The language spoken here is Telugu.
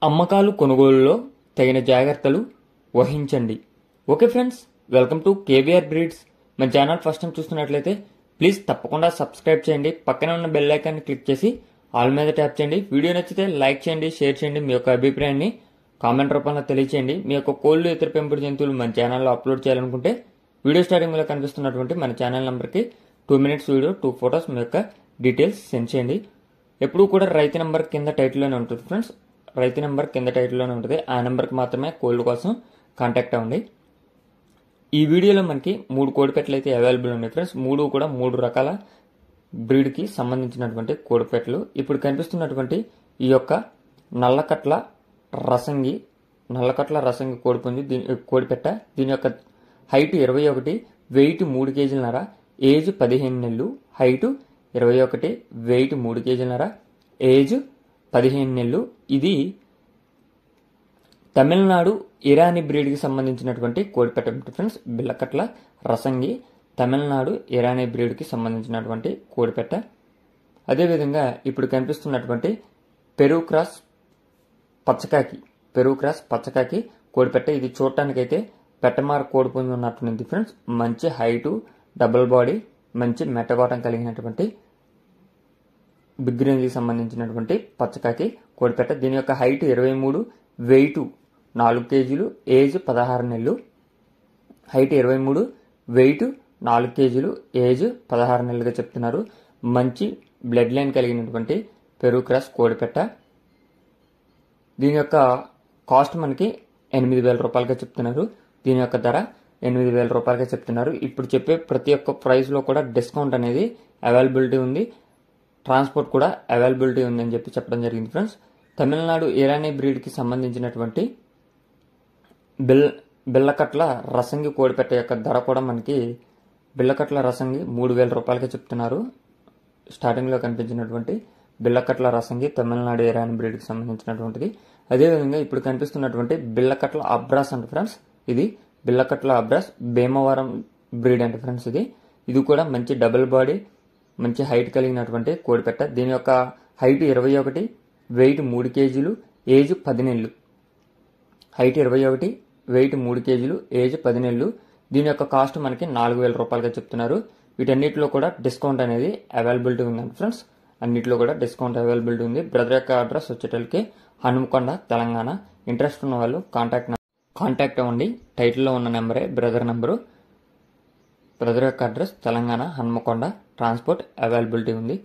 అమ్మకాలు కొనుగోలులో తగిన జాగ్రత్తలు వహించండి. Okay friends, welcome to KVR breeds. మన ఛానల్ ఫస్ట్ టైం చూస్తున్నట్లయితే ప్లీజ్ తప్పకుండా సబ్స్క్రైబ్ చేయండి. పక్కన ఉన్న బెల్ ఐకాన్ని క్లిక్ చేసి ఆల్ మీద ట్యాప్ చేయండి. వీడియో నచ్చితే లైక్ చేయండి, షేర్ చేయండి. మీ యొక్క అభిప్రాయాన్ని కామెంట్ రూపంలో తెలియచేయండి. మీ యొక్క కోళ్లు, ఇతర పెంపుడు జంతువులు మన ఛానల్లో అప్లోడ్ చేయాలనుకుంటే వీడియో స్టార్టింగ్లో కనిపిస్తున్నటువంటి మన ఛానల్ నెంబర్కి 2 minutes వీడియో 2 photos మీ యొక్క డీటెయిల్స్ సెండ్ చేయండి. ఎప్పుడూ కూడా రైతు నెంబర్ కింద టైటిల్లోనే ఉంటుంది ఫ్రెండ్స్. రైతు నెంబర్ కింద టైటిల్లోనే ఉంటుంది. ఆ నెంబర్కి మాత్రమే కోల్డ్ కోసం కాంటాక్ట్ అవ్వండి. ఈ వీడియోలో మనకి 3 కోడిపెట్టలు అయితే అవైలబుల్ ఉన్నాయి ఫ్రెండ్స్. 3 కూడా 3 రకాల బ్రీడ్కి సంబంధించినటువంటి కోడిపెట్టలు. ఇప్పుడు కనిపిస్తున్నటువంటి ఈ యొక్క నల్లకట్ల రసంగి కోడిపుంజు కోడిపెట్ట. దీని యొక్క హైట్ 21, వెయిట్ 3 kg, ఏజ్ 15 నెలలు. హైట్ 21, వెయిట్ 3 kg, ఏజ్ 15 నెలలు. ఇది తమిళనాడు ఇరానీ బ్రీడ్కి సంబంధించినటువంటి కోడిపెట్ట ఫ్రెండ్స్. బిల్లకట్ల రసంగి తమిళనాడు ఇరానీ బ్రీడ్కి సంబంధించినటువంటి కోడిపెట్ట. అదేవిధంగా ఇప్పుడు కనిపిస్తున్నటువంటి పెరుగు క్రాస్ పచ్చకాకి కోడిపెట్ట. ఇది చూడటానికైతే పెట్టమార్ కోడిపుంజు ఉన్నట్టుంది ఫ్రెండ్స్. మంచి హైటు, డబుల్ బాడీ, మంచి మెట్టబాటం కలిగినటువంటి బిగ్ రేంజ్కి సంబంధించినటువంటి పచ్చకాకి కోడిపెట్ట. దీని యొక్క హైట్ 23, వెయిట్ 4 kg, ఏజ్ 16 నెలలు. హైట్ 23, వెయిట్ 4 kg, ఏజ్ 16 నెలలుగా చెప్తున్నారు. మంచి బ్లడ్ లైన్ కలిగినటువంటి పెరుగు క్రాస్ కోడిపెట్ట. దీని యొక్క కాస్ట్ మనకి 8,000 రూపాయలుగా చెప్తున్నారు. దీని యొక్క ధర 8,000 రూపాయలుగా చెప్తున్నారు. ఇప్పుడు చెప్పే ప్రతి ఒక్క ప్రైస్లో కూడా డిస్కౌంట్ అనేది అవైలబిలిటీ ఉంది. ట్రాన్స్పోర్ట్ కూడా అవైలబిలిటీ ఉందని చెప్పడం జరిగింది ఫ్రెండ్స్. తమిళనాడు ఇరానీ బ్రీడ్కి సంబంధించినటువంటి బిల్లకట్ల రసంగి కోడిపెట్ట యొక్క ధర కూడా మనకి బిల్లకట్ల రసంగి 3,000 రూపాయలుగా చెప్తున్నారు. స్టార్టింగ్లో కనిపించినటువంటి బిల్లకట్ల రసంగి తమిళనాడు ఇరానీ బ్రీడ్కి సంబంధించినటువంటిది. అదేవిధంగా ఇప్పుడు కనిపిస్తున్నటువంటి బిల్లకట్ల అబ్రాస్ అంట ఫ్రెండ్స్. ఇది బిల్లకట్ల అబ్రాస్ భీమవరం బ్రీడ్ అంట ఫ్రెండ్స్. ఇది కూడా మంచి డబుల్ బాడీ, మంచి హైట్ కలిగినటువంటి కోడిపెట్ట. దీని యొక్క హైట్ 21, వెయిట్ 3 kg, ఏజ్ 10 నెలలు. హైట్ 21, వెయిట్ 3 kg, ఏజ్ 10 నెలలు. దీని యొక్క కాస్ట్ మనకి 4,000 రూపాయలుగా చెప్తున్నారు. వీటన్నిటిలో కూడా డిస్కౌంట్ అనేది అవైలబిలిటీ ఉందండి ఫ్రెండ్స్. అన్నింటిలో కూడా డిస్కౌంట్ అవైలబిలిటీ ఉంది. బ్రదర్ యొక్క అడ్రస్ వచ్చేటప్పటికి హనుమకొండ, తెలంగాణ. ఇంట్రెస్ట్ ఉన్న వాళ్ళు కాంటాక్ట్ అవ్వండి. టైటిల్లో ఉన్న నెంబరే బ్రదర్ నెంబరు. బ్రదర్ యొక్క address Telangana, Hanumakonda. Transport availability ఉంది.